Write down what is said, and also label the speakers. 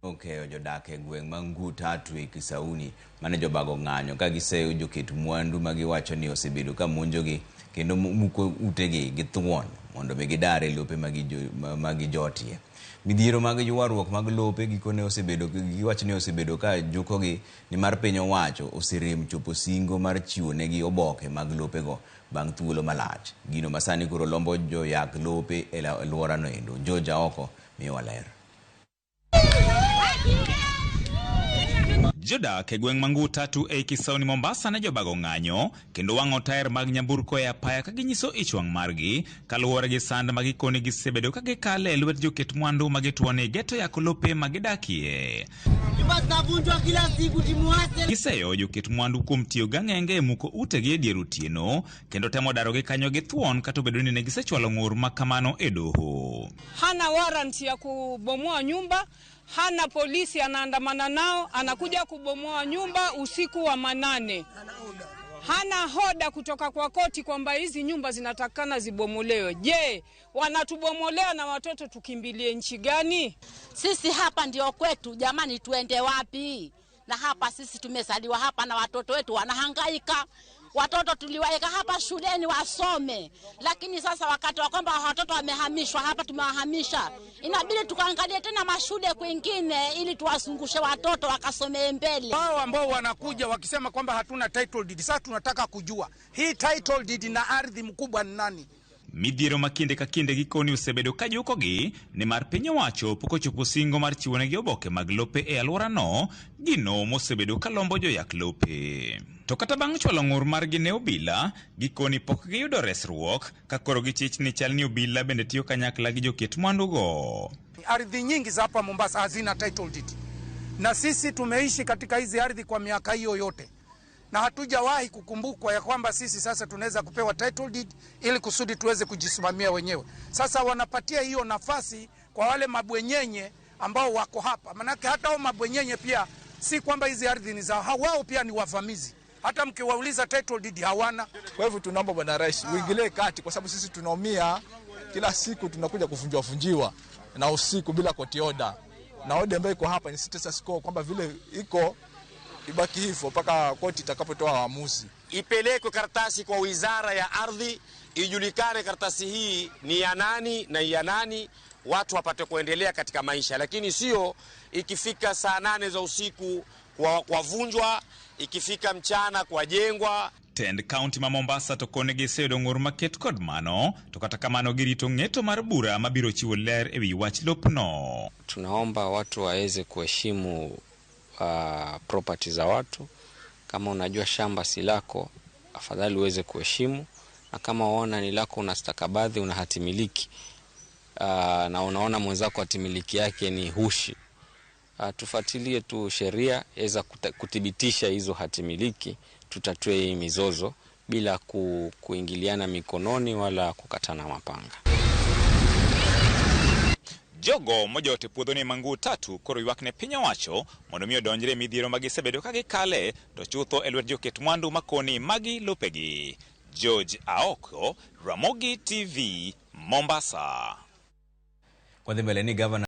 Speaker 1: Okay, jodak e gweng' Mangu Tatu e Kisauni mane jobago ng'anyo ka giseyo joket mwandu ma giwacho ni osebedo ka monjogi kendo muko utegi gi thuon mondo mi gidare lope ma gijotie. Midhiero mag ywaruok mag lope gikone osebedo giwacho ni osebedo ka jukogi ni mar piny owacho oserem chopo singo mar chiwo negi oboke mag lopego bang' thuolo malach. Gino masani koro lombo joyak lope e alwora no endo. Joja oko miyo ler.
Speaker 2: Jodak e gweng' Mangu Tatu e Kisauni Mombasa ne jobago ng'anyo kendo wang'o taer mag nyamburko e apaya ka ginyiso ichwang' margi kaluwore gi sand ma gikoni gisebedo ka gikale e lwet joket mwandu ma gituoni geto yako lope ma gidakie. Giseyo joket mwandu kuom tiyo gang'enge muko utegi e dier otieno kendo temo darogi kanyo gi thuon kata obedo ni ne gisechwalo ng'ur ma kamano e doho.
Speaker 3: Hana warrant ya kubomoa nyumba, hana polisi anaandamana nao, anakuja kubomoa nyumba usiku wa manane. Hana hoda kutoka kwa koti kwamba hizi nyumba zinatakana zibomolewe. Je, wanatubomolea na watoto tukimbilie nchi gani?
Speaker 4: Sisi hapa ndio kwetu, jamani, tuende wapi? Na hapa sisi tumezaliwa hapa na watoto wetu wanahangaika. Watoto tuliwaeka hapa shuleni wasome, lakini sasa wakati wa kwamba watoto wamehamishwa hapa, tumewahamisha, inabidi tukaangalie tena mashule kwingine ili tuwazungushe watoto wakasome mbele.
Speaker 5: Hao ambao wanakuja wakisema kwamba hatuna title deed, sasa tunataka kujua hii title deed na ardhi mkubwa ni nani?
Speaker 2: Midhiero makinde ka kinde gikoni osebedo ka jukogi ni mar piny owacho pok ochopo singo mar chiwo negi oboke mag lope e alwora no, gino mosebedo ka lombo joyak lope. To kata bang' chwalo ng'ur margi ne obila, gikoni pok giyudo resruok ka koro gichich ni chal ni obila bende tiyo kanyakla gi joket mwandugo.
Speaker 5: Ardhi nyingi za hapa Mombasa hazina title deed, na sisi tumeishi katika hizi ardhi kwa miaka hiyo yote, na hatujawahi kukumbukwa ya kwamba sisi sasa tunaweza kupewa title deed ili kusudi tuweze kujisimamia wenyewe. Sasa wanapatia hiyo nafasi kwa wale mabwenyenye ambao wako hapa. Manake hata hao mabwenyenye pia si kwamba hizi ardhi ni zao, wao pia ni wavamizi. Hata mkiwauliza title deed hawana.
Speaker 6: Kwa hivyo tunaomba Bwana Rais uingilie kati, kwa sababu sisi tunaumia kila siku, tunakuja kufunjiwa na usiku bila court order. Na order ambayo iko hapa ni status quo, kwamba vile iko ibaki hivyo mpaka koti itakapotoa uamuzi.
Speaker 7: Ipelekwe karatasi kwa Wizara ya Ardhi, ijulikane karatasi hii ni ya nani na ya nani, watu wapate kuendelea katika maisha, lakini sio ikifika saa 8 za usiku kwa vunjwa, ikifika mchana kwa jengwa.
Speaker 2: Tend County ma Mombasa to kone gisedo ng'ur maket kod mano, to kata kamano girito ng'eto mar bura mabiro chiwo ler ewi wach lopno.
Speaker 8: Tunaomba watu waweze kuheshimu property za watu. Kama unajua shamba si lako, afadhali uweze kuheshimu, na kama unaona ni lako unastakabadhi, una hatimiliki na unaona mwenzako hatimiliki yake ni hushi, tufuatilie tu sheria iweza kuthibitisha hizo hatimiliki, tutatue hii mizozo bila kuingiliana mikononi wala kukatana mapanga.
Speaker 2: Jogo mojote puodho ni Mangu Tatu koro ywakne piny owacho mondo miyo donjre midhiero magisebedo ka gikale to chutho e lwet joket mwandu makoni magi lopegi. George Aoko, Ramogi TV, Mombasa.
Speaker 1: Kwa mbele ni Governor